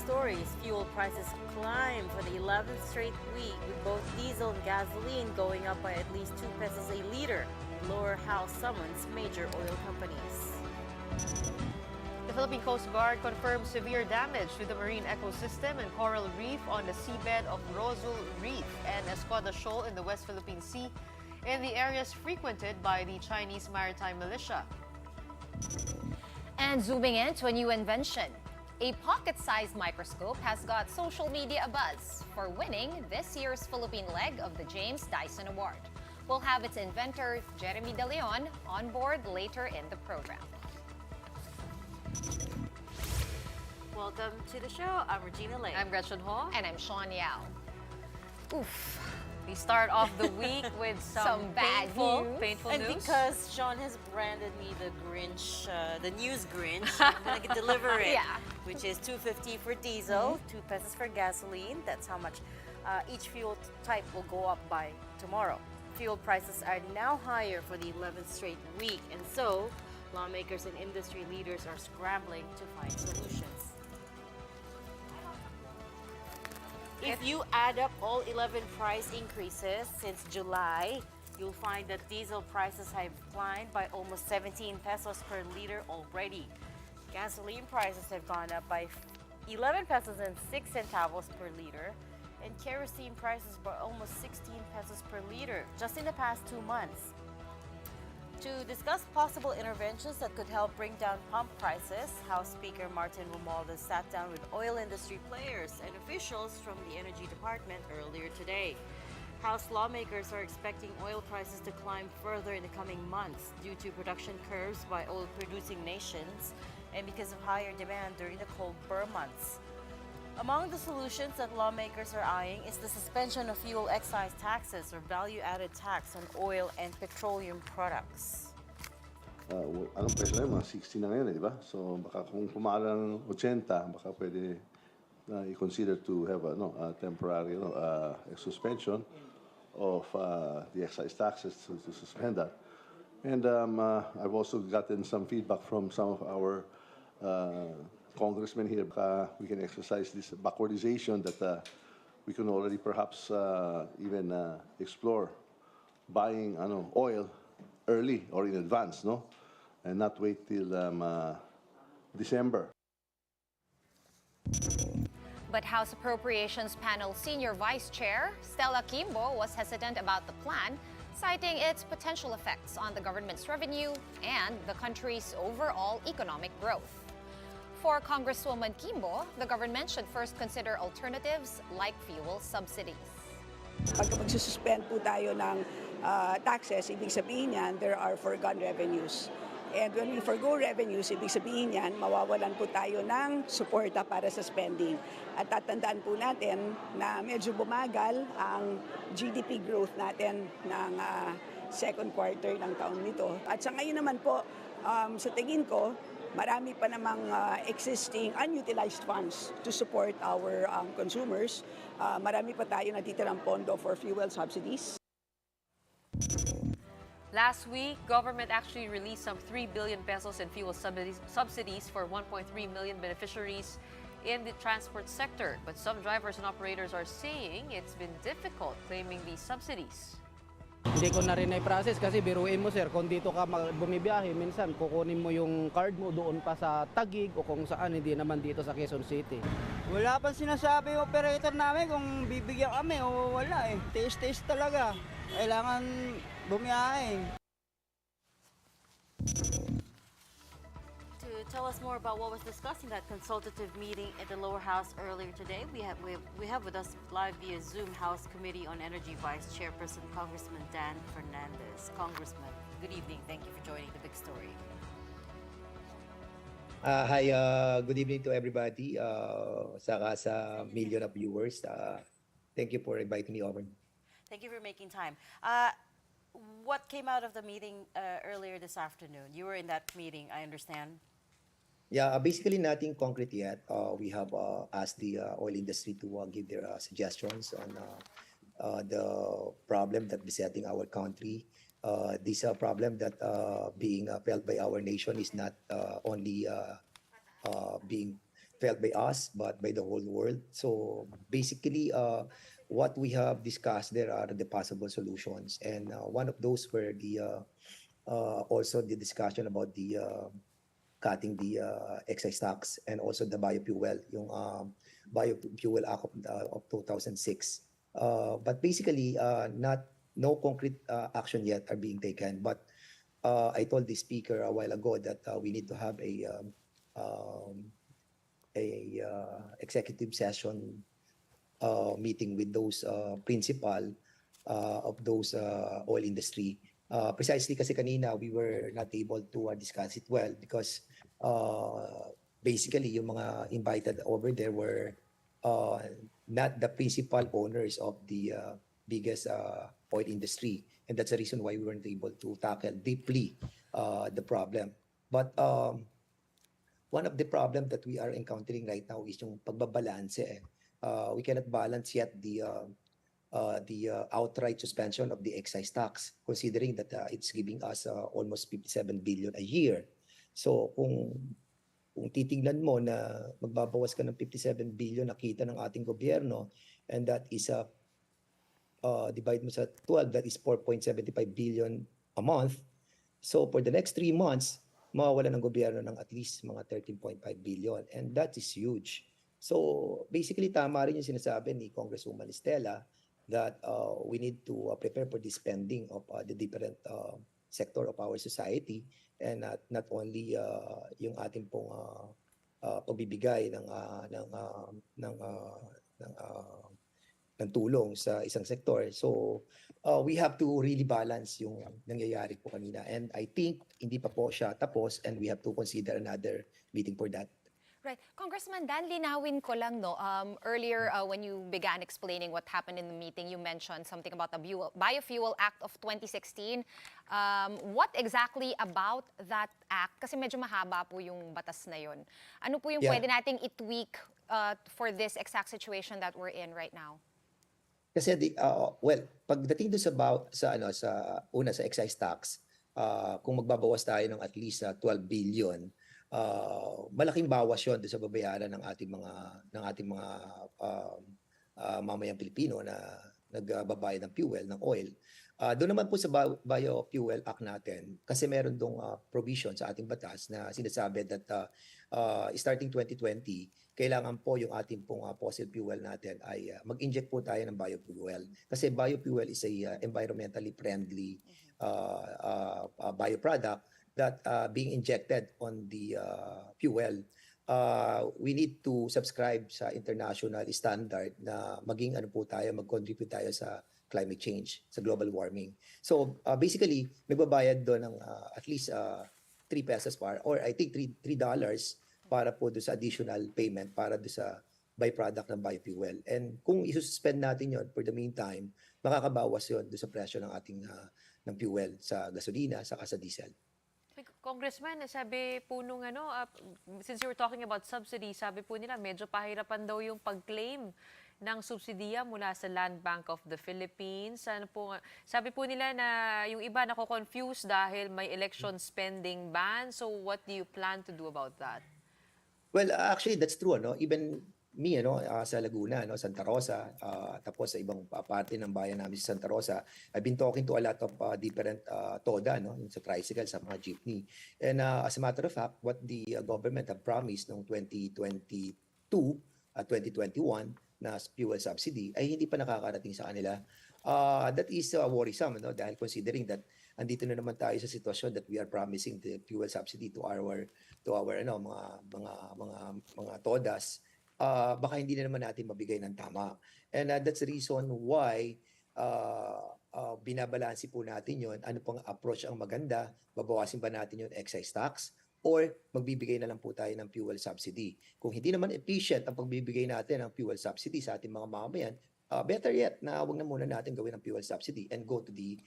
stories. Fuel prices climb for the 11th straight week, with both diesel and gasoline going up by at least 2 pesos a liter. Lower house summons major oil companies. The Philippine Coast Guard confirmed severe damage to the marine ecosystem and coral reef on the seabed of Rozul Reef and Escoda Shoal in the West Philippine Sea in the areas frequented by the Chinese maritime militia. And zooming in to a new invention. A pocket-sized microscope has got social media abuzz for winning this year's Philippine leg of the James Dyson Award. We'll have its inventor, Jeremy De Leon, on board later in the program. Welcome to the show. I'm Regina. I'm Gretchen. And I'm Shawn Yao. Oof. We start off the week with some bad painful and news. because Shawn has branded me the Grinch, the news Grinch, I'm gonna deliver it. Yeah. Which is 2.50 for diesel, 2 pesos for gasoline. That's how much each fuel type will go up by tomorrow. Fuel prices are now higher for the 11th straight week, and so lawmakers and industry leaders are scrambling to find solutions. If you add up all 11 price increases since July, you'll find that diesel prices have climbed by almost 17 pesos per liter already. Gasoline prices have gone up by 11 pesos and 6 centavos per liter, and kerosene prices by almost 16 pesos per liter just in the past 2 months. To discuss possible interventions that could help bring down pump prices, House Speaker Martin Romualdez sat down with oil industry players and officials from the Energy Department earlier today. House lawmakers are expecting oil prices to climb further in the coming months due to production curves by oil-producing nations and because of higher demand during the cold burr months. Among the solutions that lawmakers are eyeing is the suspension of fuel excise taxes or value-added tax on oil and petroleum products. Anong presyo na yun? Mga 60 na ngayon, di ba? So baka kung pumala ng 80, baka pwede i-consider to have a temporary a suspension of the excise taxes to suspend that. And I've also gotten some feedback from some of our congressmen here. We can exercise this backwardization that we can already perhaps even explore buying oil early or in advance, no? And not wait till December. But House Appropriations Panel Senior Vice Chair Stella Kimbo was hesitant about the plan, citing its potential effects on the government's revenue and the country's overall economic growth. For Congresswoman Kimbo, the government should first consider alternatives like fuel subsidies. Pagka magsususpend po tayo ng taxes, ibig sabihin yan, there are foregone revenues. And when we forgo revenues, ibig sabihin yan, mawawalan po tayo ng suporta para sa spending. At tatandaan po natin na medyo bumagal ang GDP growth natin ng second quarter ng taon nito. At sa ngayon naman po, sa tingin ko, marami pa namang existing unutilized funds to support our consumers. Marami pa tayo natitirang pondo for fuel subsidies. Last week, government actually released some 3 billion pesos in fuel subsidies for 1.3 million beneficiaries in the transport sector. But some drivers and operators are saying it's been difficult claiming these subsidies. Hindi ko na rin na-process kasi biruin mo sir, kung dito ka bumibiyahe, minsan kukunin mo yung card mo doon pa sa Taguig o kung saan, hindi naman dito sa Quezon City. Wala pang sinasabi yung operator namin kung bibigyan kami o wala eh. Taste talaga. Kailangan bumiyahe. To tell us more about what was discussed in that consultative meeting at the lower house earlier today, we have with us live via Zoom House Committee on Energy Vice Chairperson Congressman Dan Fernandez. Congressman, good evening. Thank you for joining the big story. Hi, good evening to everybody. Saka sa million of viewers. Thank you for inviting me over. Thank you for making time. What came out of the meeting earlier this afternoon? You were in that meeting, I understand. Yeah, basically nothing concrete yet. We have asked the oil industry to give their suggestions on the problem that besetting our country. This problem that being felt by our nation is not only being felt by us, but by the whole world. So basically, what we have discussed there are the possible solutions, and one of those were also the discussion about the cutting the excise tax and also the biofuel, yung Biofuel Act of 2006. But basically, no concrete action yet are being taken. But I told the speaker a while ago that we need to have executive session meeting with those principal of those oil industry. Precisely kasi kanina we were not able to discuss it well because basically yung mga invited over there were not the principal owners of the biggest oil industry, and that's the reason why we weren't able to tackle deeply the problem. But one of the problems that we are encountering right now is yung pagbabalanse. We cannot balance yet the outright suspension of the excise tax, considering that it's giving us almost 57 billion a year. So kung titingnan mo na magbabawas ka ng 57 billion na kita ng ating gobyerno, and that is divide mo sa 12, that is 4.75 billion a month. So for the next 3 months, mawawala ng gobyerno ng at least mga 13.5 billion, and that is huge. So basically, tama rin yung sinasabi ni Congresswoman Estela that we need to prepare for the spending of the different sector of our society, and not only yung ating pong pagbibigay ng tulong sa isang sektor. So we have to really balance yung nangyayari po kanina, and I think hindi pa po siya tapos, and we have to consider another meeting for that. Right. Congressman Dan, linawin ko lang, no? Earlier, when you began explaining what happened in the meeting, you mentioned something about the Biofuel Act of 2016. What exactly about that act? Kasi medyo mahaba po yung batas na yun. Ano po yung pwede nating i-tweak for this exact situation that we're in right now? Kasi pagdating doon sa excise tax, kung magbabawas tayo ng at least 12 billion, malaking bawas 'yon doon sa babayaran ng ating mga mamayang Pilipino na nagbabayad ng fuel, ng oil. Doon naman po sa Biofuel Act natin, kasi meron dong provision sa ating batas na sinasabi that starting 2020, kailangan po yung ating pong fossil fuel natin ay mag-inject po tayo ng biofuel. Kasi biofuel is a environmentally friendly bioproduct that being injected on the fuel. We need to subscribe sa international standard na maging mag-contribute tayo sa climate change, sa global warming. So basically, nagbabayad doon ng at least 3 pesos or I think $3 para po doon sa additional payment para doon sa byproduct ng biofuel. And kung isususpend natin yon for the meantime, makakabawas yon doon sa presyo ng ating ng fuel sa gasolina saka sa diesel. Congressman, sabi po nung since you were talking about subsidy, sabi po nila medyo pahirapan daw yung pag-claim ng subsidiya mula sa Land Bank of the Philippines. Sabi po nila na yung iba nako-confuse dahil may election spending ban. So what do you plan to do about that? Well, actually that's true, Even me, sa Laguna, Santa Rosa, tapos sa ibang parte ng bayan namin sa Santa Rosa, I've been talking to a lot of different TODA, sa tricycle, sa mga jeepney. And as a matter of fact, what the government have promised noong 2022 at 2021 na fuel subsidy ay hindi pa nakakarating sa kanila. That is worrisome, dahil considering that andito na naman tayo sa sitwasyon that we are promising the fuel subsidy to our mga TODAs. Baka hindi na naman natin mabigay ng tama. And that's the reason why binabalansi po natin yon. Ano pang approach ang maganda? Babawasin ba natin yung excise tax? Or magbibigay na lang po tayo ng fuel subsidy? Kung hindi naman efficient ang pagbibigay natin ng fuel subsidy sa ating mga mamamayan, better yet na wag na muna natin gawin ng fuel subsidy and go to the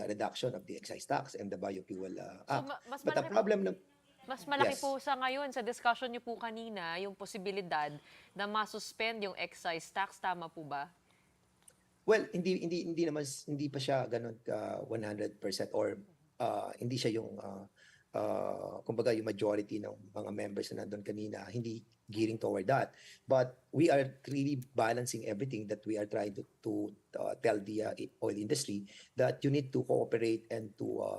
reduction of the excise tax and the Biofuel Act. But the problem na mas malaki po sa ngayon, sa discussion niyo po kanina, yung posibilidad na masuspend yung excise tax. Tama po ba? Well, hindi pa siya ganun 100% or hindi siya yung kumbaga yung majority ng mga members na nandun kanina, hindi gearing toward that. But we are really balancing everything that we are trying to tell the oil industry that you need to cooperate and to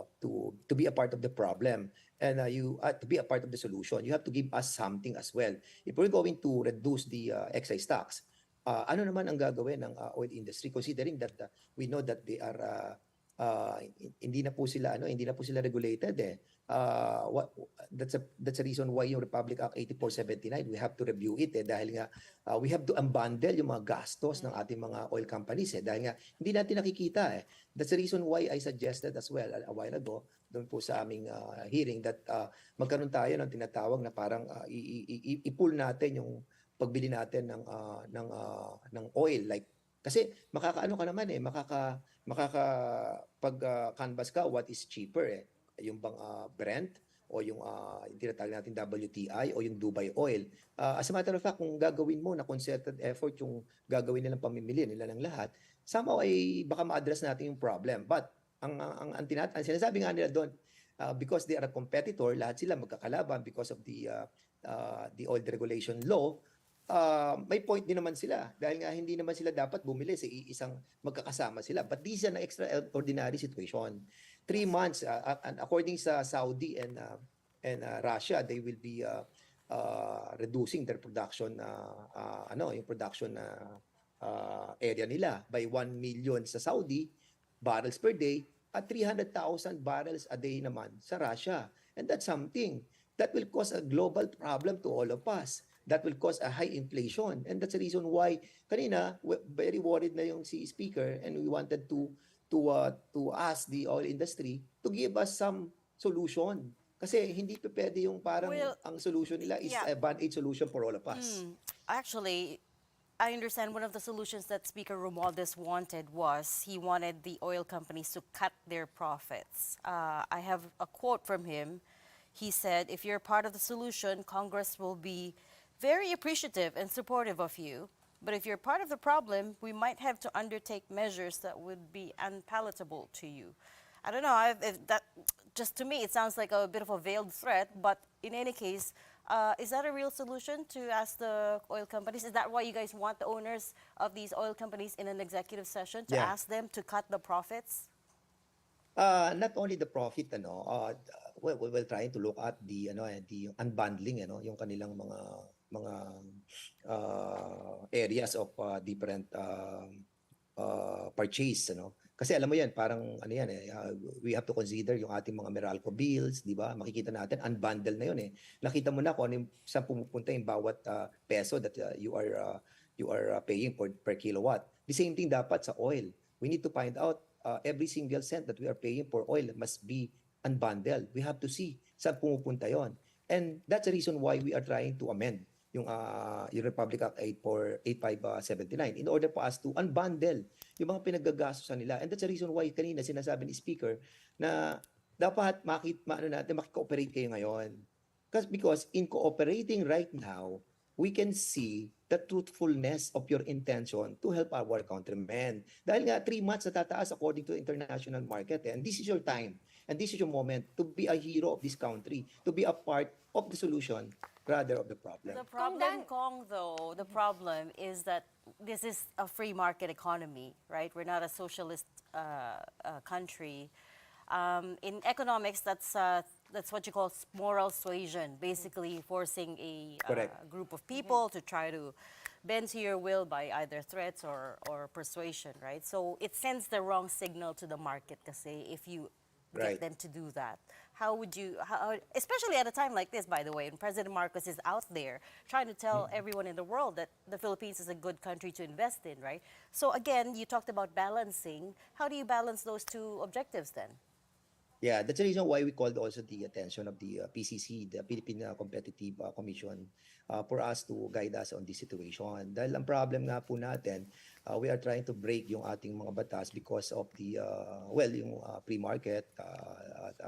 be a part of the problem. And you to be a part of the solution, you have to give us something as well. If we're going to reduce the excise tax, ano naman ang gagawin ng oil industry considering that we know that they are hindi na po sila regulated eh. That's a reason why yung Republic Act 8479 we have to review it eh dahil nga we have to unbundle yung mga gastos ng ating mga oil companies eh dahil nga hindi natin nakikita eh. That's the reason why I suggested as well a while ago doon po sa aming hearing that magkaroon tayo ng tinatawag na parang i-pull natin yung pagbili natin ng oil like kasi makakaano ka naman eh pag canvas ka what is cheaper eh yung bang Brent o yung tinatawag natin WTI o yung Dubai oil. As a matter of fact, kung gagawin mo na concerted effort yung gagawin nilang pamimili nila ng lahat, somehow ay baka ma-address natin yung problem. But ang sinasabi nga nila doon, because they are a competitor, lahat sila magkakalaban because of the oil regulation law, may point din naman sila dahil nga hindi naman sila dapat bumili sa isang magkakasama sila. But this is an extraordinary situation. 3 months, and according sa Saudi and Russia, they will be reducing their production, yung production area nila by 1 million sa Saudi barrels per day at 300,000 barrels a day naman sa Russia. And that's something that will cause a global problem to all of us. That will cause a high inflation. And that's the reason why kanina very worried na yung si speaker and we wanted to ask the oil industry to give us some solution. Kasi hindi pa pwede yung parang ang solution nila is a band-aid solution for all of us. Actually, I understand one of the solutions that Speaker Romualdez wanted was he wanted the oil companies to cut their profits. I have a quote from him. He said, if you're part of the solution, Congress will be very appreciative and supportive of you. But if you're part of the problem, we might have to undertake measures that would be unpalatable to you. I don't know, just to me, it sounds like a bit of a veiled threat, but in any case, is that a real solution to ask the oil companies? Is that why you guys want the owners of these oil companies in an executive session to ask them to cut the profits? Not only the profit, we're trying to look at the unbundling, yung kanilang mga areas of different purchase, Kasi alam mo yan, parang we have to consider yung ating mga Meralco bills, di ba? Makikita natin, unbundle na yun eh. Nakita mo na kung saan pumupunta yung bawat peso that you are paying per kilowatt. The same thing dapat sa oil. We need to find out every single cent that we are paying for oil must be unbundled. We have to see saan pumupunta yon. And that's the reason why we are trying to amend yung Republic Act 8579 in order for us to unbundle yung mga pinaggagastosan nila. And that's the reason why kanina sinasabi ni Speaker na dapat makikooperate kayo ngayon. Because in cooperating right now, we can see the truthfulness of your intention to help our countrymen. Dahil nga 3 months na tataas according to the international market. And this is your time. And this is your moment to be a hero of this country, to be a part of the solution rather of the problem. The problem, Kong, though, the problem is that this is a free market economy, right? We're not a socialist country. In economics, that's what you call moral suasion, basically forcing a group of people to try to bend to your will by either threats or persuasion, right? So it sends the wrong signal to the market kasi if you get them to do that. How would you, especially at a time like this, by the way, and President Marcos is out there trying to tell everyone in the world that the Philippines is a good country to invest in, right? So again, you talked about balancing. How do you balance those two objectives then? Yeah, that's the reason why we called also the attention of the PCC, the Philippine Competitive Commission, for us to guide us on this situation. Dahil ang problem nga po natin, we are trying to break yung ating mga batas because of the, yung free market,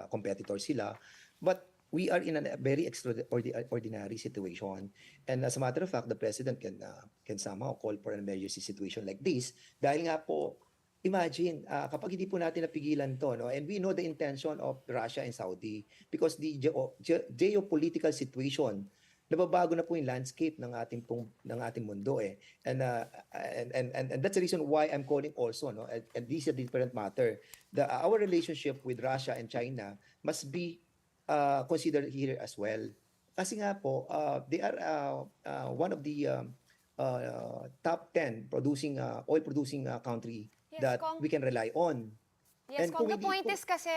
competitors sila. But we are in a very extraordinary situation. And as a matter of fact, the President can somehow call for an emergency situation like this. Dahil nga po, imagine, kapag hindi po natin napigilan to, no, and we know the intention of Russia and Saudi because the geopolitical situation, nababago na po yung landscape ng ating mundo eh. And that's the reason why I'm calling also, no, and this is a different matter. Our relationship with Russia and China must be considered here as well. Kasi nga po, they are one of the top 10 oil producing country Yes, that Kong. we can rely on. Yes, And Kong, kung the hindi point po- is kasi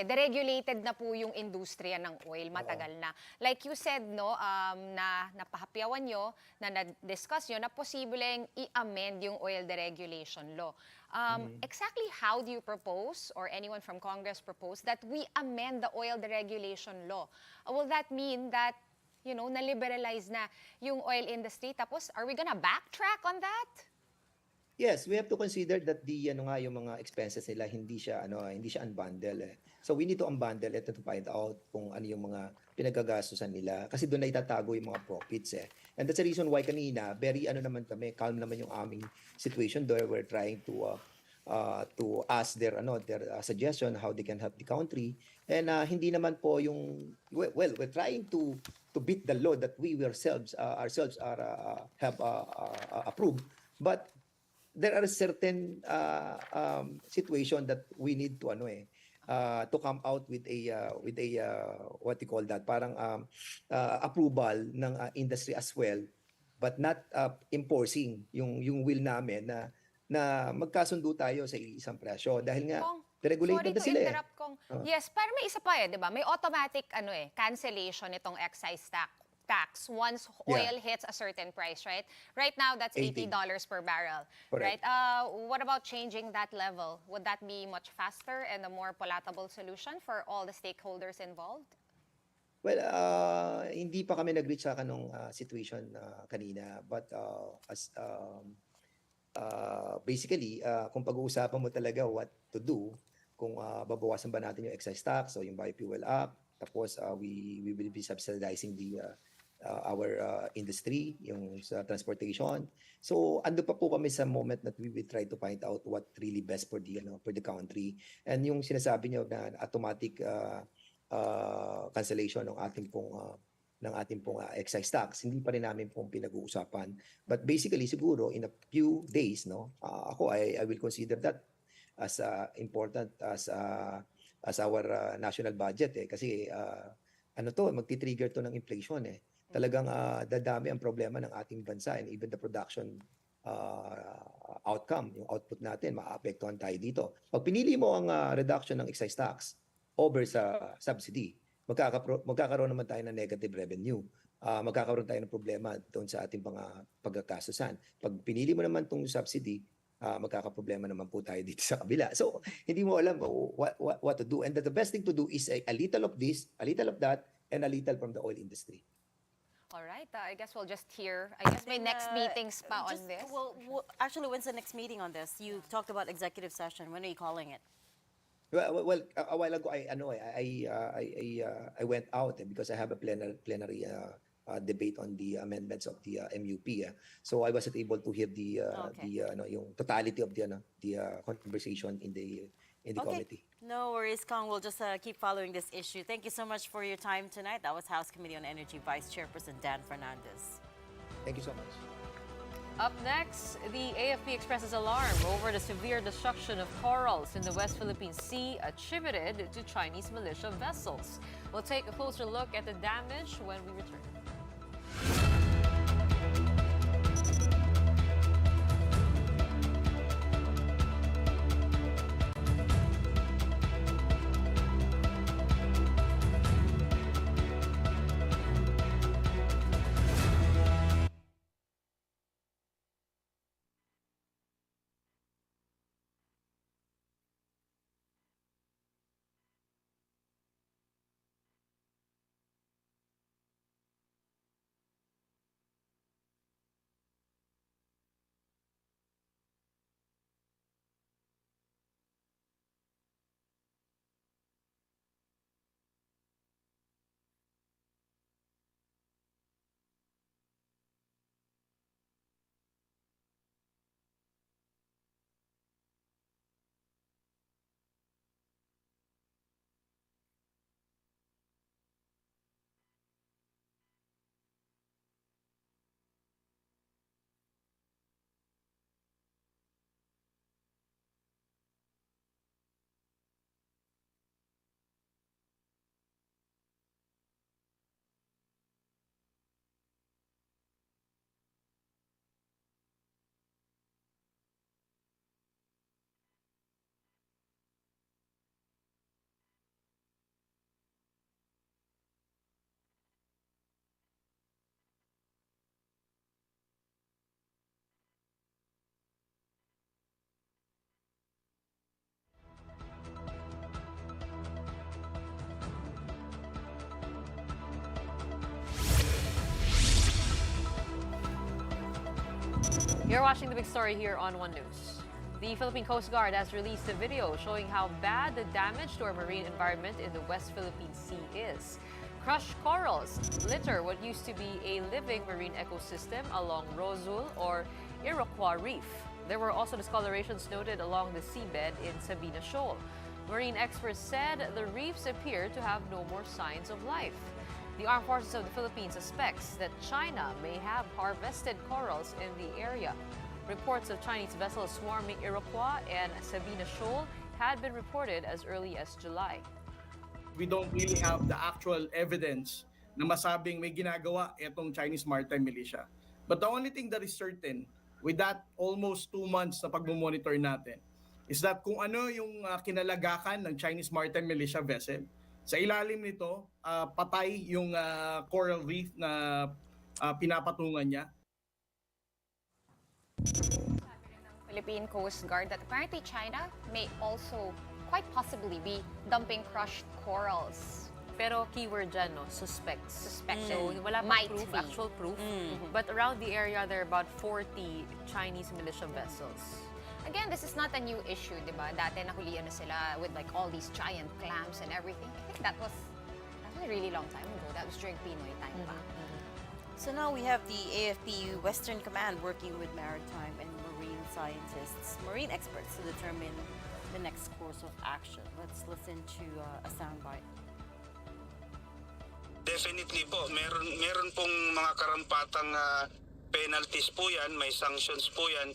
deregulated na po yung industriya ng oil, matagal na. Like you said, no, na napahapyawan nyo, na na-discuss nyo, na posibleng i-amend yung oil deregulation law. Exactly how do you propose, or anyone from Congress propose, that we amend the oil deregulation law? Will that mean that, na-liberalize na yung oil industry? Tapos, are we gonna backtrack on that? Yes, we have to consider that yung mga expenses nila hindi siya unbundle eh. So we need to unbundle it to find out kung ano yung mga pinagagastusan nila kasi doon na itatago yung mga profits eh. And that's the reason why kanina very calm naman yung aming situation there. We're trying to ask their suggestion how they can help the country. And hindi naman po yung we're trying to beat the law that we ourselves have approved, but there are certain situation that we need to come out with a what you call that, parang approval ng industry as well, but not enforcing yung will namin na magkasundo tayo sa isang presyo dahil nga Kong, regulated na sorry to sila interrupt, Kong. Yes, pero may isa pa di ba? May automatic cancellation itong excise tax once oil hits a certain price, right? Right now, that's $80 per barrel, Correct. right? What about changing that level? Would that be much faster and a more palatable solution for all the stakeholders involved? Well, hindi pa kami nag-reach sa kanong situation kanina, but basically, kung pag-uusapan mo talaga what to do, kung babawasan ba natin yung excise tax o yung biofuel up, tapos we will be subsidizing our industry, yung sa transportation. So ando pa po kami sa moment that we will try to find out what really best for the country. And yung sinasabi niyo na automatic cancellation ng ating pong excise tax, hindi pa rin namin pong pinag-uusapan. But basically siguro in a few days, ako I will consider that as important as our national budget eh, kasi magti-trigger to ng inflation eh. Talagang dadami ang problema ng ating bansa and even the production outcome, yung output natin, maaapektuhan tayo dito. Pag pinili mo ang reduction ng excise tax over sa subsidy, magkakaroon naman tayo ng negative revenue. Magkakaroon tayo ng problema doon sa ating pagkakastusan. Pag pinili mo naman itong subsidy, magkakaproblema naman po tayo dito sa kabila. So, hindi mo alam what to do. And the best thing to do is a little of this, a little of that, and a little from the oil industry. All right, I guess we'll just hear, I guess may next meetings pa on this. Well, actually, when's the next meeting on this? You talked about executive session. When are you calling it? Well, a while ago, I went out because I have a plenary debate on the amendments of the MUP. So I wasn't able to hear yung totality of the conversation in the committee. No worries, Kong. We'll just keep following this issue. Thank you so much for your time tonight. That was House Committee on Energy Vice Chairperson Dan Fernandez. Thank you so much. Up next, the AFP expresses alarm over the severe destruction of corals in the West Philippine Sea attributed to Chinese militia vessels. We'll take a closer look at the damage when we return. You're watching the big story here on One News. The Philippine Coast Guard has released a video showing how bad the damage to our marine environment in the West Philippine Sea is. Crushed corals litter what used to be a living marine ecosystem along Rozul or Iroquois Reef. There were also discolorations noted along the seabed in Sabina shoal. Marine experts said the reefs appear to have no more signs of life. The Armed Forces of the Philippines suspects that China may have harvested corals in the area. Reports of Chinese vessels swarming Iroquois and Sabina shoal had been reported as early as July. We don't really have the actual evidence na masabing may ginagawa itong Chinese maritime militia. But the only thing that is certain with that almost 2 months na pagmumonitor natin is that kung ano yung kinalagakan ng Chinese maritime militia vessel, sa ilalim nito, patay yung coral reef na pinapatungan niya. Philippine Coast Guard that apparently China may also quite possibly be dumping crushed corals. Pero keyword dyan, no? Suspects. Suspected. So wala pang Might proof, be. actual proof. But around the area, there are about 40 Chinese militia vessels. Again, this is not a new issue, di ba? Dati nahulihan na sila with like all these giant clams and everything. I think that was a really long time ago. That was during Pinoy time pa. So now we have the AFP Western Command working with maritime and marine scientists, marine experts to determine the next course of action. Let's listen to a soundbite. Definitely po, meron pong mga karampatang penalties po yan, may sanctions po yan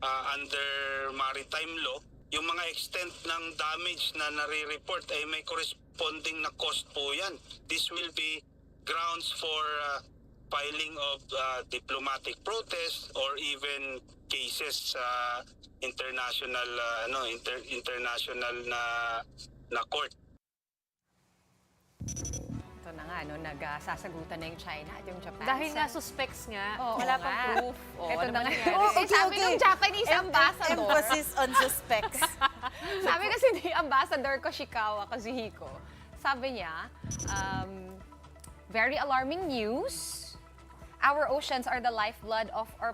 under maritime law. Yung mga extent ng damage na nare-report ay may corresponding na cost po yan. This will be grounds for filing of diplomatic protest or even cases sa international international na court. Ito na nga, nagsasagutan na yung China at yung Japan. Dahil nga suspects nga, Oo wala nga. pang proof. Ito ano na nga. mangyari? Sabi ng Japanese ambassador. Emphasis on suspects. Sabi kasi ni Ambassador Koshikawa Kazuhiko, sabi niya, very alarming news. Our oceans are the lifeblood of our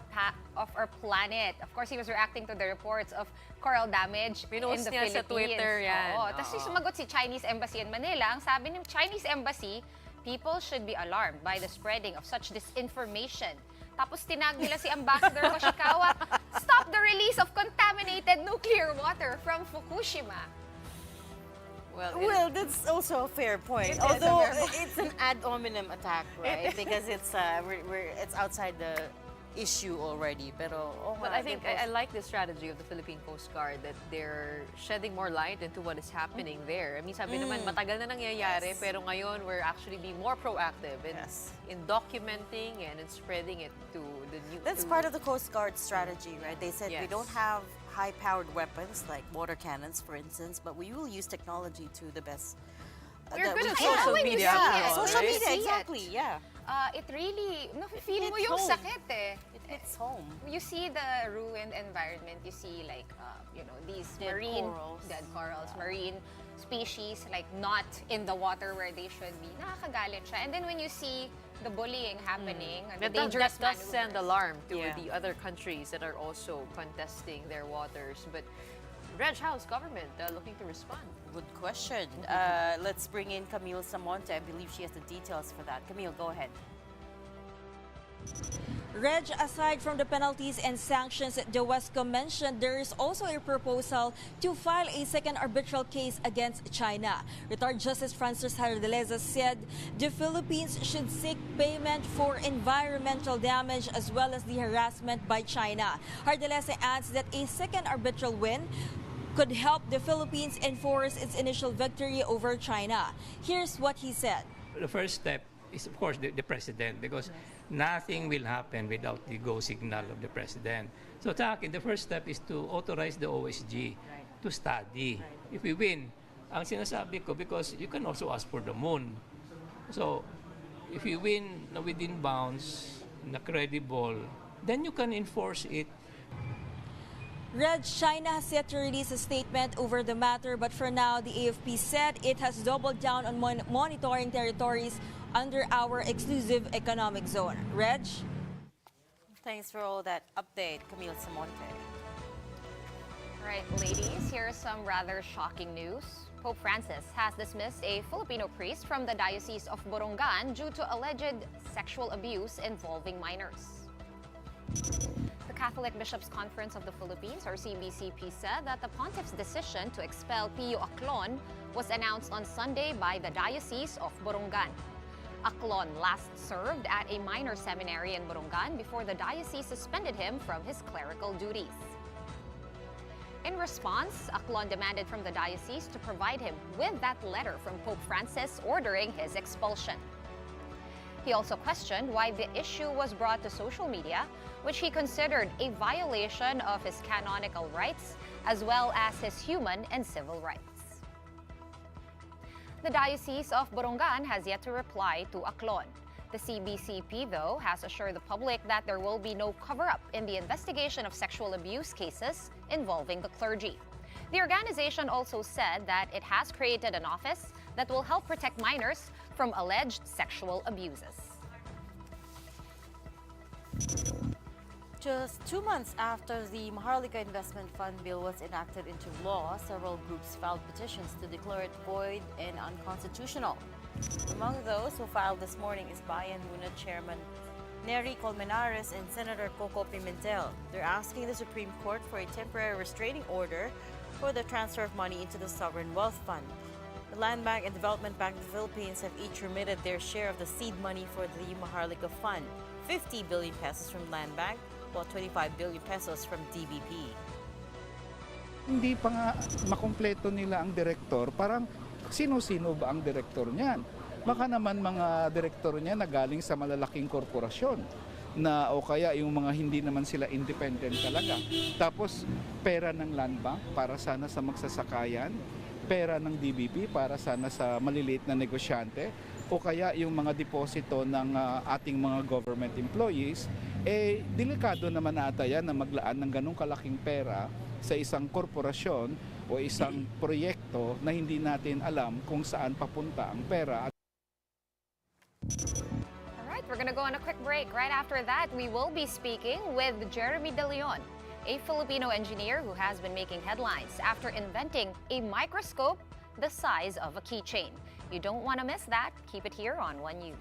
planet. Of course, he was reacting to the reports of coral damage in Pinost the niya Philippines. sa Twitter yan. Oo. Tapos sumagot si Chinese Embassy in Manila. Ang sabi ng Chinese Embassy, people should be alarmed by the spreading of such disinformation. Tapos tinag nila si Ambassador Koshikawa, stop the release of contaminated nuclear water from Fukushima. Well, that's also a fair point. It is a Although fair point. it's an ad hominem attack, right? Because it's it's outside the issue already. Pero But I think I like the strategy of the Philippine Coast Guard that they're shedding more light into what is happening there. I mean, sabi naman, matagal na nangyayari, pero ngayon we're actually being more proactive in documenting and in spreading it to the new... That's part of the Coast Guard strategy, right? They said we Yes. don't have high-powered weapons like water cannons, for instance, but we will use technology to the best. We're that good we at can. social When you media. see after it, all, Social right? media, See it. exactly, yeah. It really, feel mo hits yung home. sakit eh. It hits home. You see the ruined environment, you see like, these Dead marine, corals. dead corals, marine species like not in the water where they should be. Nakakagalit siya. And then when you see the bullying happening, and the That dangerous does send maneuvers. alarm to Yeah. the other countries that are also contesting their waters. But Reg, how's government looking to respond? Good question. Let's bring in Camille Samonte. I believe she has the details for that. Camille, go ahead. Reg, aside from the penalties and sanctions that the Westcom mentioned, there is also a proposal to file a second arbitral case against China. Retired Justice Francis Hardaleza said the Philippines should seek payment for environmental damage as well as the harassment by China. Hardaleza adds that a second arbitral win could help the Philippines enforce its initial victory over China. Here's what he said. The first step is, of course, the president, because nothing will happen without the go signal of the president. So, the first step is to authorize the OSG to study. If we win, ang sinasabi ko, because you can also ask for the moon. So, if you win na within bounds, na credible, then you can enforce it. Reg, China has yet to release a statement over the matter, but for now, the AFP said it has doubled down on monitoring territories under our exclusive economic zone. Reg? Thanks for all that update, Camille Samonte. All right, ladies, here's some rather shocking news. Pope Francis has dismissed a Filipino priest from the Diocese of Borongan due to alleged sexual abuse involving minors. The Catholic Bishops' Conference of the Philippines, or CBCP, said that the pontiff's decision to expel Pio Aclon was announced on Sunday by the Diocese of Borongan. Aclon last served at a minor seminary in Borongan before the diocese suspended him from his clerical duties. In response, Aclon demanded from the diocese to provide him with that letter from Pope Francis ordering his expulsion. He also questioned why the issue was brought to social media, which he considered a violation of his canonical rights as well as his human and civil rights. The Diocese of Borongan has yet to reply to Aclon. The CBCP, though, has assured the public that there will be no cover-up in the investigation of sexual abuse cases involving the clergy. The organization also said that it has created an office that will help protect minors from alleged sexual abuses. Just 2 months after the Maharlika Investment Fund bill was enacted into law, several groups filed petitions to declare it void and unconstitutional. Among those who filed this morning is Bayan Muna Chairman Nery Colmenares and Senator Coco Pimentel. They're asking the Supreme Court for a temporary restraining order for the transfer of money into the Sovereign Wealth Fund. The Land Bank and Development Bank of the Philippines have each remitted their share of the seed money for the Maharlika Fund, 50 billion pesos from Land Bank, while 25 billion pesos from DBP. Hindi pa nga makumpleto nila ang direktor, parang sino-sino ba ang direktor niyan? Baka naman mga direktor niya na galing sa malalaking korporasyon na o kaya yung mga hindi naman sila independent talaga. Tapos pera ng Land Bank para sana sa magsasakayan, pera ng DBP para sana sa maliliit na negosyante, o kaya yung mga deposito ng ating mga government employees, delikado naman ata yan na maglaan ng ganong kalaking pera sa isang korporasyon o isang proyekto na hindi natin alam kung saan papunta ang pera. All right, we're gonna go on a quick break. Right after that, we will be speaking with Jeremy De Leon, a Filipino engineer who has been making headlines after inventing a microscope the size of a keychain. You don't want to miss that. Keep it here on One News.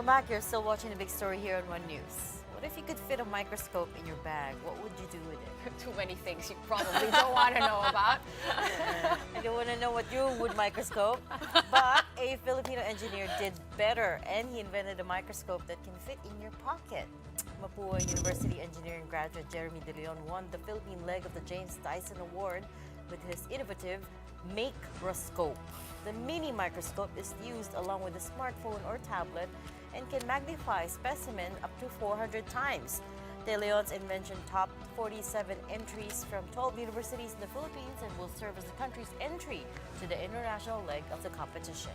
Welcome back. You're still watching the big story here on One News. What if you could fit a microscope in your bag? What would you do with it? Too many things you probably don't want to know about. I don't want to know what you would microscope, but a Filipino engineer did better, and he invented a microscope that can fit in your pocket. Mapua University engineering graduate Jeremy De Leon won the Philippine leg of the James Dyson Award with his innovative Microscope. The mini microscope is used along with a smartphone or tablet and can magnify specimen up to 400 times. De Leon's invention topped 47 entries from 12 universities in the Philippines and will serve as the country's entry to the international leg of the competition.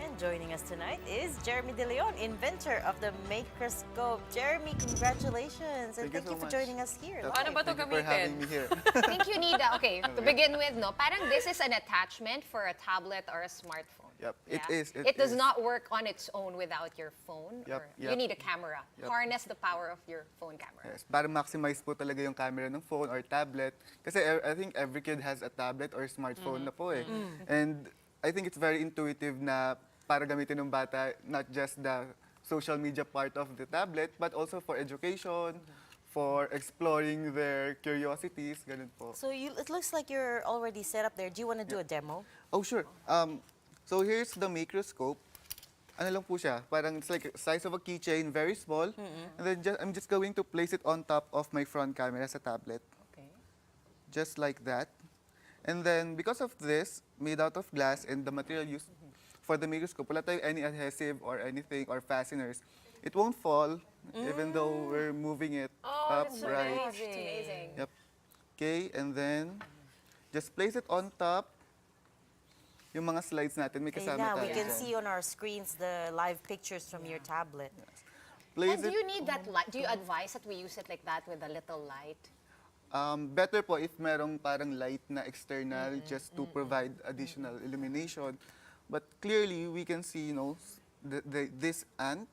And joining us tonight is Jeremy De Leon, inventor of the Microscope. Jeremy, congratulations and thank you so for much. joining us here. Paano ba ito Thank you for having gamitin? me here. I think you need, okay, to begin with, no, parang this is an attachment for a tablet or a smartphone. Yep, it Yeah? is. It does not work on its own without your phone. Yep, Or yep. You need a camera. Yep. Harness the power of your phone camera. Yes, para maximize po talaga yung camera ng phone or tablet. Kasi I think every kid has a tablet or smartphone na po eh. And I think it's very intuitive na para gamitin ng bata, not just the social media part of the tablet, but also for education, for exploring their curiosities, ganun po. So it looks like you're already set up there. Do you want to do a demo? Oh, sure. So here's the microscope. Ano lang po siya, parang it's like size of a keychain, very small. And then I'm just going to place it on top of my front camera sa tablet. Okay. Just like that. And then because of this, made out of glass and the material used for the microscope, wala tayong any adhesive or anything or fasteners. It won't fall even though we're moving it upright. Amazing. Yep. Okay, and then just place it on top. Yung mga slides natin, may kasama Yeah, tayo we can dyan. see on our screens the live pictures from your tablet. Place And do it, you need that light? Do you advise that we use it like that with a little light? better po if merong parang light na external just to provide additional illumination. But clearly, we can see, you know, this ant.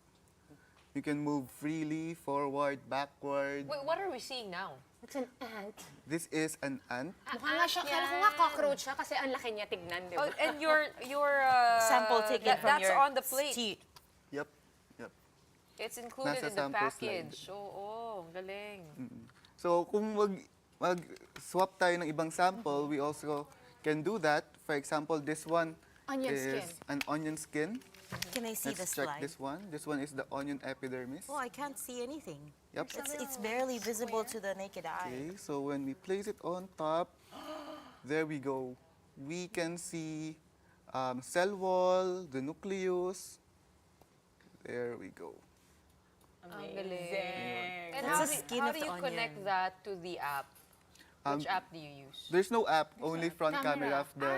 You can move freely, forward, backward. Wait, what are we seeing now? It's an ant. This is an ant. Mukha nga siya, kala ko nga cockroach siya kasi ang laki niya tignan, di ba? Oh, and your Sample taken from that's your on the plate. teeth. Yep, yep. It's included Nasa in the sample slide. package. Oo, galing. So kung mag-swap tayo ng ibang sample, we also can do that. For example, this one Onion is skin. an onion skin. Can I see Let's the check slide? this one. This one is the onion epidermis. Oh, I can't see anything. Yep. It's barely visible to the naked eye. Okay, so when we place it on top, there we go. We can see cell wall, the nucleus. There we go. Ang galing. And That's how the do, skin how of do the you connect onion. that to the app? Which app do you use? There's no app, only front camera of the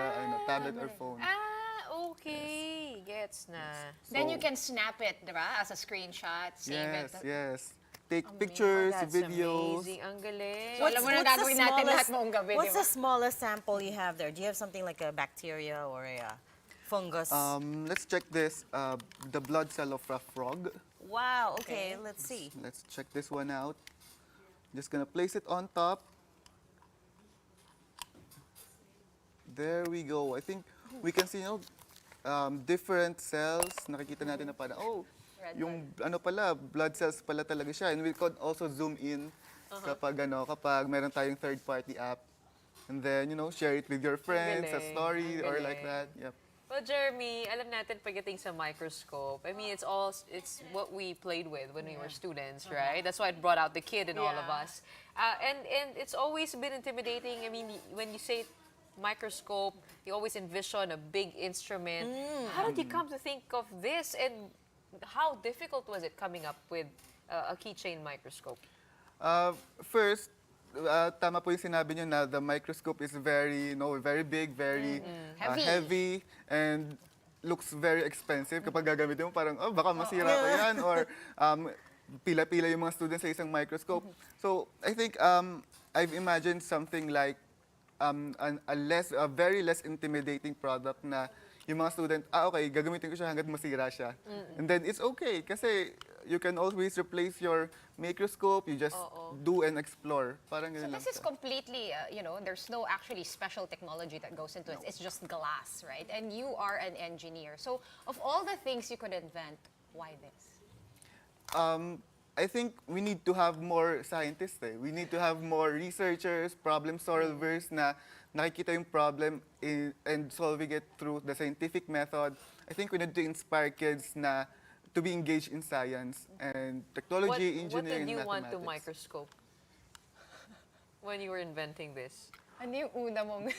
tablet or phone. Okay. Gets na. Then So- you can snap it, di ba? As a screenshot, save Yes, it. yes. Take pictures, That's videos. amazing. Ang galing. So, alam mo na gagawin natin lahat buong gabi, What's di the ba? smallest sample you have there? Do you have something like a bacteria or a fungus? Let's check this, the blood cell of a frog. Wow, okay, let's see. Let's check this one out. Just gonna place it on top. There we go. I think we can see, you know, different cells. Nakikita natin na parang, oh, yung ano pala, blood cells pala talaga siya. And we could also zoom in kapag meron tayong third-party app. And then, you know, share it with your friends, a galing. story, Ang or like galing. that. Yep. Well, Jeremy, alam natin pagdating sa microscope, I mean, it's what we played with when we were students, right? That's why it brought out the kid in all of us. And it's always been intimidating. I mean, when you say microscope, you always envision a big instrument. How did you come to think of this, and how difficult was it coming up with a keychain microscope? First, tama po yung sinabi niyo na the microscope is very, you know, very big, very heavy, and looks very expensive. Kapag gagamitin mo, parang, oh, baka masira pa yan, or pila-pila yung mga students sa isang microscope. So, I think I've imagined something like a very less intimidating product na yung mga student, okay, gagamitin ko siya hanggat masira siya. And then it's okay kasi you can always replace your microscope. You just do and explore. Parang So ganun lang this is siya. completely, there's no actually special technology that goes into it. It's just glass, right? And you are an engineer. So of all the things you could invent, why this? I think we need to have more scientists. We need to have more researchers, problem solvers na nakikita yung problem and solving it through the scientific method. I think we need to inspire kids na to be engaged in science and technology, What engineering, did you want mathematics. to microscope when you were inventing this? Ano yung una mong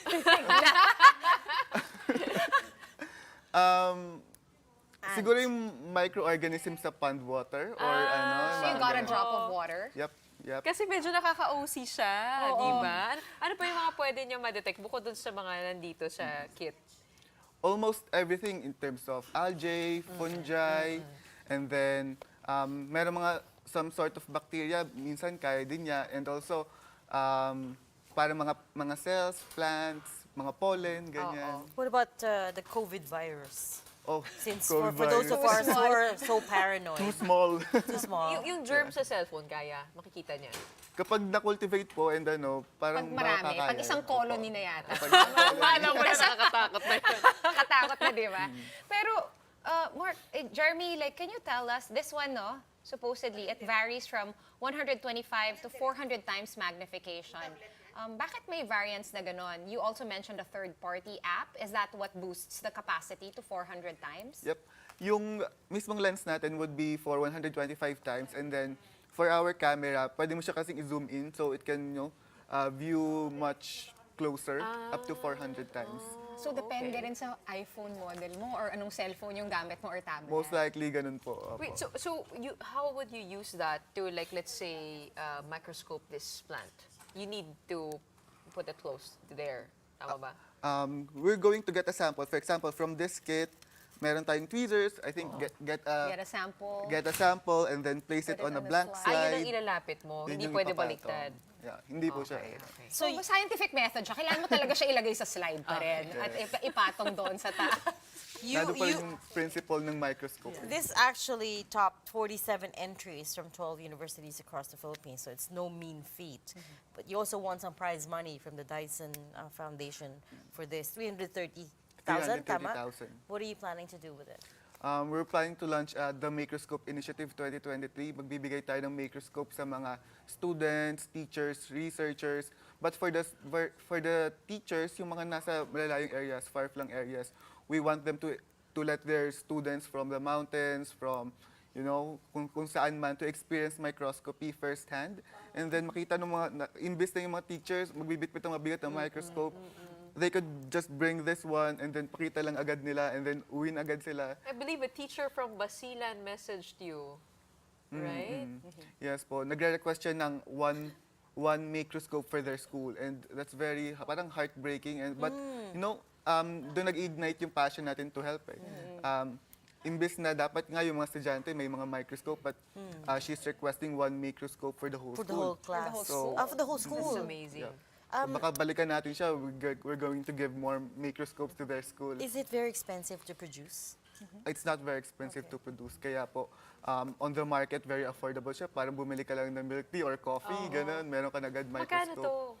Siguro yung microorganism sa pond water or ano. So you mga got a ganun. drop of water? Yep. Kasi medyo nakaka-OC siya, di ba? Ano pa yung mga pwede niya ma-detect bukod dun sa mga nandito sa kit? Almost everything in terms of algae, fungi, and then meron some sort of bacteria, minsan kaya din niya, and also para mga cells, plants, mga pollen, ganyan. What about the COVID virus? Oh, Since COVID for those of virus. us who are so paranoid. Too small. Too small. Yung germ sa cellphone, kaya? Makikita niya? Kapag na-cultivate po and parang Pag marami, baka pag kakaya. isang colony na yata. Alam mo na nakakatakot na yun. Nakatakot na, di ba? Pero, Mark, Jeremy, like, can you tell us, this one, no, supposedly, it varies from 125 to 400 times magnification. Bakit may variance na ganon? You also mentioned a third-party app. Is that what boosts the capacity to 400 times? Yep. Yung mismong lens natin would be for 125 times, and then for our camera, pwede mo siya kasing i-zoom in so it can view much closer, up to 400 times. So, depende rin sa iPhone model mo or anong cellphone yung gamit mo or tablet? Most likely, ganun po. Opo. Wait, so how would you use that to, like, let's say, microscope this plant? You need to put it close to there. Tama ba? We're going to get a sample. For example, from this kit, meron tayong tweezers. I think Get a sample. get a sample and then place it Put it on a on the blank slide. Yun slide. ang ilalapit mo. Yun Hindi yung pwede ipapatong. baliktad. Yeah, hindi po siya. So, scientific method siya. Kailangan mo talaga siya ilagay sa slide pa rin at ipatong doon sa taas. Nado pa rin yung principle ng microscope. This actually topped 47 entries from 12 universities across the Philippines, so it's no mean feat. But you also won some prize money from the Dyson Foundation for this, 330,000, tama? 330,000. What are you planning to do with it? We're planning to launch the Microscope Initiative 2023. Magbibigay tayo ng microscope sa mga students, teachers, researchers. But for the teachers, yung mga nasa malalayong areas, far-flung areas, we want them to let their students from the mountains, from kung saan man, to experience microscopy firsthand. And then makita ng imbis na yung mga teachers, magbibitbit ng mabigat ng microscope, they could just bring this one and then pakita lang agad nila and then uwi na agad sila. I believe a teacher from Basilan messaged you, right? Yes po. Nagre-request siya ng one microscope for their school and that's very parang heartbreaking but doon nag-ignite yung passion natin to help imbis na dapat nga yung mga estudyante may mga microscope but she's requesting one microscope for the whole For the school. whole class. So, For the whole school. That's amazing. Yeah. So baka balikan natin siya, we're going to give more microscopes to their school. Is it very expensive to produce? It's not very expensive to produce. Kaya po, on the market, very affordable siya. Parang bumili ka lang ng milk tea or coffee, ganun. Meron ka na agad Magkano microscope. to?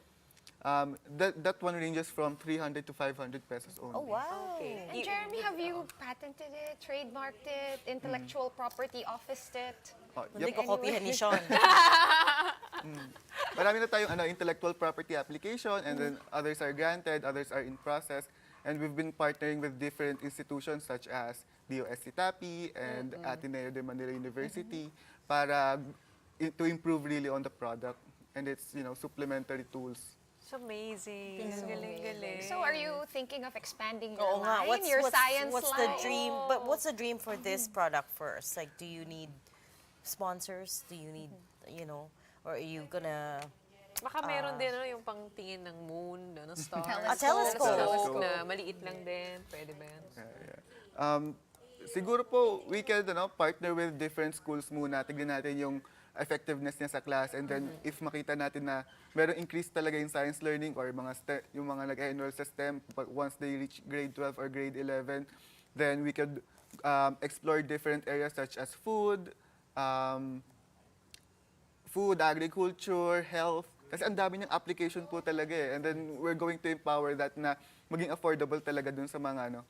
That one ranges from 300 to 500 pesos only. Oh, wow. Okay. And Jeremy, have you patented it, trademarked it, intellectual property officed it? Oh, Hindi yep. ko kopyahan ni Shawn. Marami na tayong intellectual property application and then others are granted, others are in process. And we've been partnering with different institutions such as DOST TAPI and Ateneo de Manila University para to improve really on the product and its supplementary tools. It's amazing. Galing. So are you thinking of expanding your Oo nga, line, your science what's line? the dream? But what's the dream for this product first? Like, do you need sponsors? Do you need, or are you gonna... Baka meron din yung pangtingin ng moon, ng stars. telescope. Na maliit lang din. Pwede ba yan? Siguro po, we can partner with different schools muna. Tignan natin yung effectiveness niya sa class and then if makita natin na merong increase talaga in science learning or yung mga nag-enroll sa STEM once they reach grade 12 or grade 11, then we could explore different areas such as food, food, agriculture, health. Kasi ang dami niyang application po talaga eh. And then we're going to empower that na maging affordable talaga dun sa mga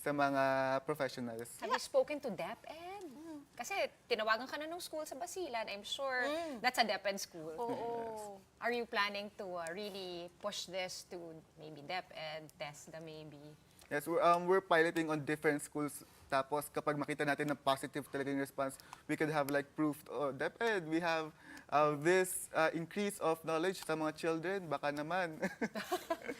sa mga professionals. Have you spoken to DepEd? Kasi tinawagan ka na ng school sa Basilan. I'm sure that's a DepEd school. Oo. Are you planning to really push this to maybe DepEd, TESDA maybe? Yes, we're piloting on different schools. Tapos kapag makita natin na positive talaga yung response, we could have like proof, oh, DepEd, we have this increase of knowledge sa mga children, baka naman.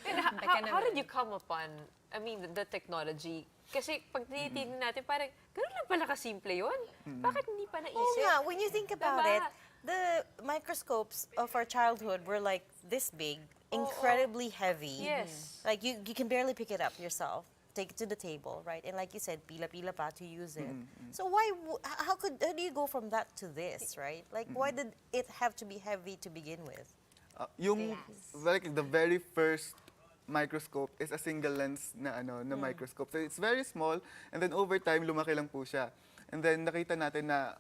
And how did you come upon, I mean, the technology? Kasi pag tinitingnan natin, parang, gano'n lang pala kasimple yun? Bakit hindi pa naisip? Oo nga, when you think about Diba? it, the microscopes of our childhood were like this big, incredibly heavy. Yes. Like you can barely pick it up yourself, take it to the table, right? And like you said, pila-pila pa to use it. So how do you go from that to this, right? Like why did it have to be heavy to begin with? Yung like the very first microscope is a single lens na microscope. So it's very small and then over time lumaki lang po siya. And then nakita natin na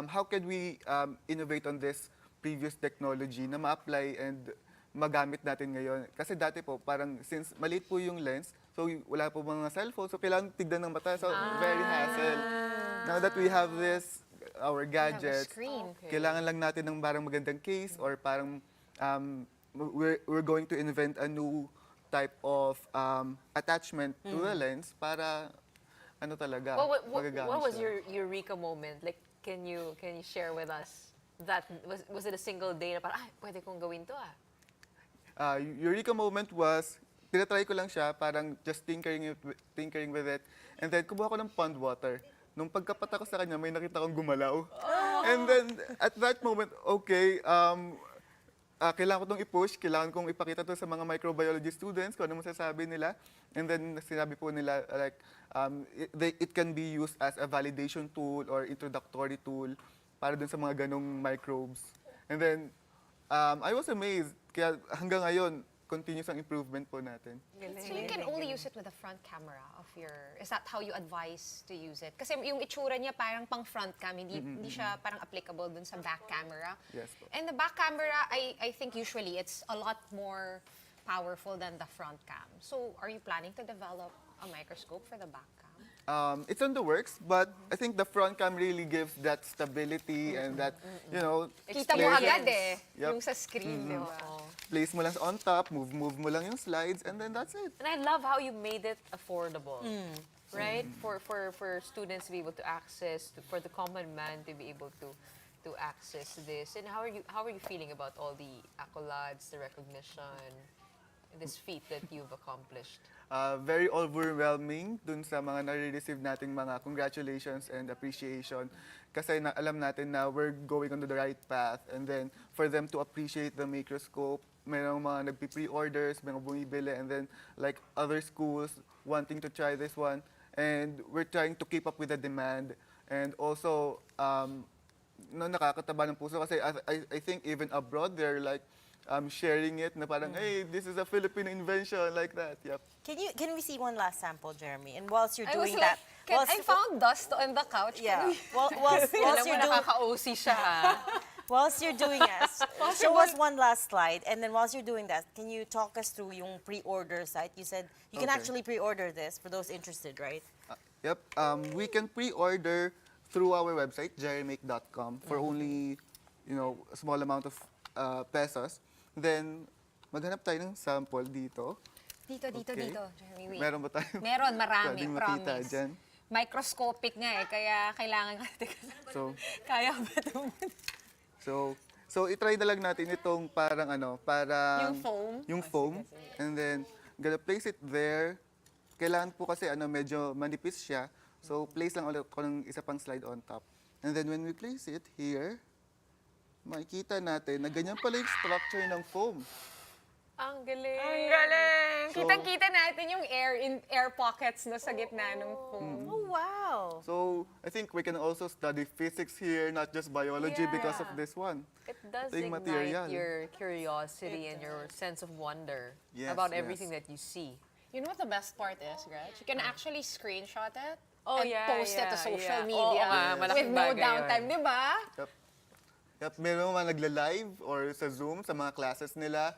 how can we innovate on this previous technology na ma-apply and magamit natin ngayon. Kasi dati po parang since maliit po yung lens, so wala po mga cellphone, so kailangan tignan ng mata. So very hassle. Now that we have this, our gadgets, kailangan lang natin ng parang magandang case or parang we're going to invent a new type of attachment to the lens para talaga magagamit what was siya. your eureka moment? Like, can you share with us that? Was it a single day na parang, pwede kong gawin to Eureka moment was, tinatry ko lang siya, parang just tinkering with it. And then, kumuha ko ng pond water. Nung pagkapata ko sa kanya, may nakita kong gumalaw. And then, at that moment, okay, kailangan ko itong i-push, kailangan kong ipakita to sa mga microbiology students, kung ano masasabi nila. And then, sinabi po nila, like, it can be used as a validation tool or introductory tool para dun sa mga ganong microbes. And then, I was amazed. Kaya hanggang ngayon, continuous ang improvement po natin. So you can only use it with the front camera of your... Is that how you advise to use it? Kasi yung itsura niya parang pang front cam, hindi siya parang applicable dun sa back camera. Yes po. And the back camera, I think usually it's a lot more powerful than the front cam. So are you planning to develop a microscope for the back cam? It's on the works, but I think the front cam really gives that stability and that, Kita mo agad Yep. yung sa screen, di ba? Place mo lang on top, move mo lang yung slides, and then that's it. And I love how you made it affordable. Right? For students to be able to access, for the common man to be able to access this. And how are you feeling about all the accolades, the recognition, this feat that you've accomplished? Very overwhelming dun sa mga nare-receive nating mga congratulations and appreciation. Kasi alam natin na we're going on the right path. And then for them to appreciate the microscope, mayroong mga nagpi-pre-orders, mayroong bumibili, and then like other schools wanting to try this one. And we're trying to keep up with the demand. And also, nakakataba ng puso kasi I think even abroad, they're like, sharing it na parang, hey, this is a Filipino invention, like that. Yep. Can we see one last sample, Jeremy? And whilst you're I was doing like, that, I found dust on the couch. yeah, whilst you're doing, Nakaka-OC siya. whilst you're doing that, show us one last slide, and then whilst you're doing that, can you talk us through yung pre-order site? You said you can Okay. actually pre-order this for those interested, right? Yep. We can pre-order through our website, jeremake.com, for only, a small amount of pesos. Then, maghanap tayo ng sample dito. Dito, Okay. Jeremy, wait. Meron ba tayo? Meron, marami, Pwedeng makita promise. dyan. Microscopic nga kaya kailangan natin. So, Kaya ba ito? so itry na lang natin itong parang parang... Yung foam? Yung foam. And then, gonna place it there. Kailangan po kasi medyo manipis siya. So, place lang ulit ko ng isa pang slide on top. And then, when we place it here, makikita natin na ganyan pala yung structure ng foam. Ang galing. Ang galing! So- Kitang-kita natin yung air pockets na sa gitna ng foam. Oh, wow. So, I think we can also study physics here, not just biology because of this one. It does Ito yung ignite material. your curiosity and your sense of wonder Yes, about yes. everything that you see. You know what the best part is, Gretch? You can actually screenshot it Oh, and yeah, post it to yeah, social yeah. media Oo nga, with malaking no bagay yun. downtime, di ba? Yep, meron mga nagla-live or sa Zoom sa mga classes nila.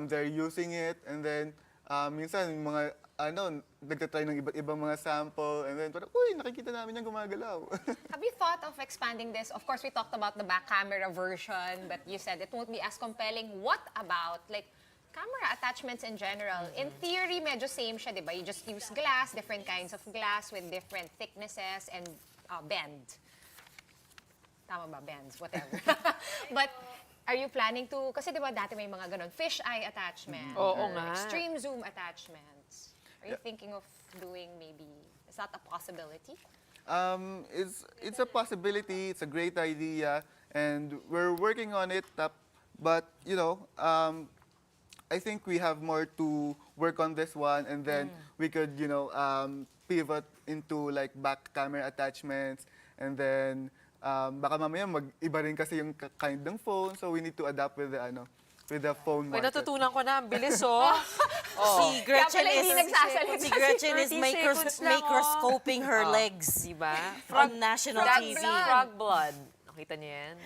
They're using it and then minsan yung mga nagtatry ng iba't ibang mga sample and then parang, uy, nakikita namin yung gumagalaw. Have you thought of expanding this? Of course, we talked about the back camera version, but you said it won't be as compelling. What about, like, camera attachments in general? In theory, medyo same siya, di ba? You just use glass, different kinds of glass with different thicknesses and bend. Tama ba? Bends, whatever. But are you planning to, kasi di ba dati may mga ganon, fish eye attachment, Oo or nga. extreme zoom attachments. Are you thinking of doing maybe, is that a possibility? It's a possibility. It's a great idea, and we're working on it. But I think we have more to work on this one, and then we could pivot into like back camera attachments, and then baka mamaya mag-iba rin kasi yung kind ng phone, so we need to adapt with the phone May market. natutunan ko na, ang bilis oh. Si Gretchen Kaya pala hindi nagsasalita si Gretchen is 30 seconds lang, microscoping her legs Diba? on national TV. Frog blood. Nakita niyo yan?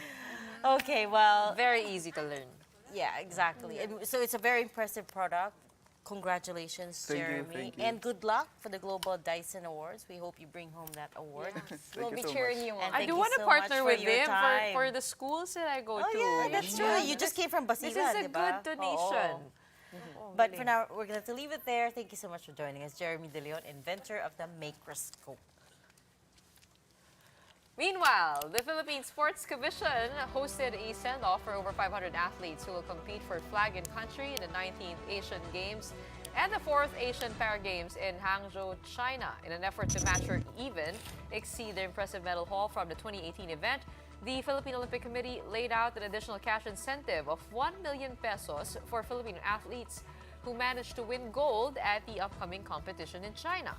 Okay, well, Very easy to learn. yeah, exactly. And so it's a very impressive product. Congratulations, Thank you, Jeremy. thank you. And good luck for the Global Dyson Awards. We hope you bring home that award. We'll you be so cheering much. you And on. I thank do you want to so partner much for with your him time. for the schools that I go Oh to. yeah, that's true. You just came from Basilan, This is a diba? good donation. Oo. But for now, we're going to leave it there. Thank you so much for joining us, Jeremy De Leon, inventor of the Microscope. Meanwhile, the Philippine Sports Commission hosted a send-off for over 500 athletes who will compete for flag in country in the 19th Asian Games and the 4th Asian Para Games in Hangzhou, China. In an effort to match or even exceed the impressive medal haul from the 2018 event, the Philippine Olympic Committee laid out an additional cash incentive of 1 million pesos for Filipino athletes who managed to win gold at the upcoming competition in China.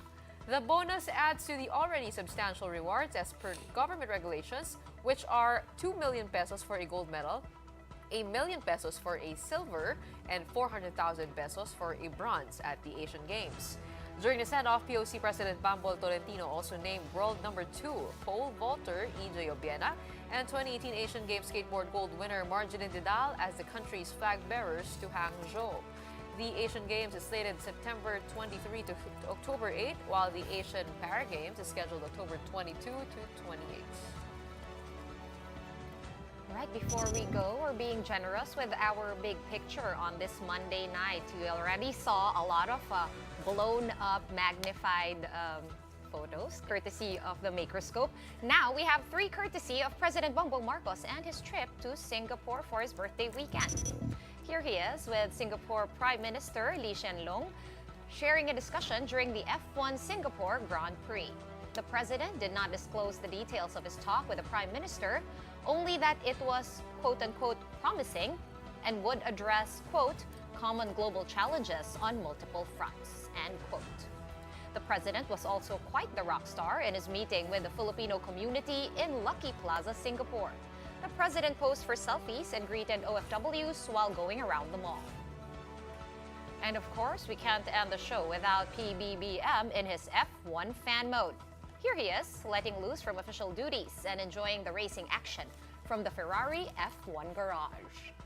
The bonus adds to the already substantial rewards as per government regulations, which are 2 million pesos for a gold medal, 1 million pesos for a silver, and 400,000 pesos for a bronze at the Asian Games. During the send-off, POC President Bambol Tolentino also named world number 2 pole vaulter EJ Obiena and 2018 Asian Games skateboard gold winner Marjorie Didal as the country's flag bearers to Hangzhou. The Asian Games is slated September 23 to October 8, while the Asian Para Games is scheduled October 22 to 28. Right before we go, we're being generous with our big picture on this Monday night. You already saw a lot of blown up, magnified photos, courtesy of the Microscope. Now we have 3 courtesy of President Bongbong Marcos and his trip to Singapore for his birthday weekend. Here he is with Singapore Prime Minister Lee Hsien Loong, sharing a discussion during the F1 Singapore Grand Prix. The president did not disclose the details of his talk with the Prime Minister, only that it was quote-unquote promising and would address, quote, common global challenges on multiple fronts, end quote. The president was also quite the rock star in his meeting with the Filipino community in Lucky Plaza, Singapore. The president posed for selfies and greeted OFWs while going around the mall. And of course, we can't end the show without PBBM in his F1 fan mode. Here he is, letting loose from official duties and enjoying the racing action from the Ferrari F1 garage.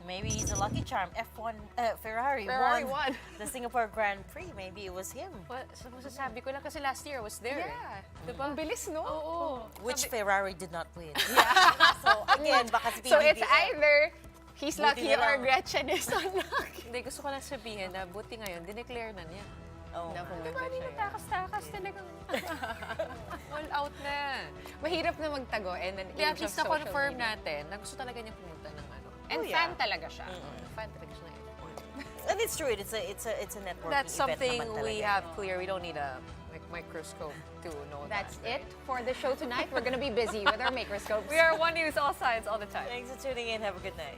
Maybe he's a lucky charm. F1, Ferrari won the Singapore Grand Prix. Maybe it was him. Well, masasabi ko lang kasi last year I was there. Yeah. Diba? Ang bilis, no? Oo. Which Ferrari did not win. Yeah. So again, baka si PBBM. So it's either he's Buti lucky na or lang. Gretchen is unlucky. Hindi, gusto ko lang sabihin na buti ngayon, dineclare na niya. Oh, Diba, hindi natakas-takas talagang all out na. Mahirap na magtago and then Kaya age at of least social na-confirm media. natin na gusto talaga niya pumunta ng ano. And fan talaga siya. Fan talaga siya na And it's true. It's a networking That's event something naman we talaga. have clear. We don't need a microscope to know That's that. it for the show tonight. We're gonna be busy with our Microscopes. We are One News, all sides, all the time. Thanks for tuning in. Have a good night.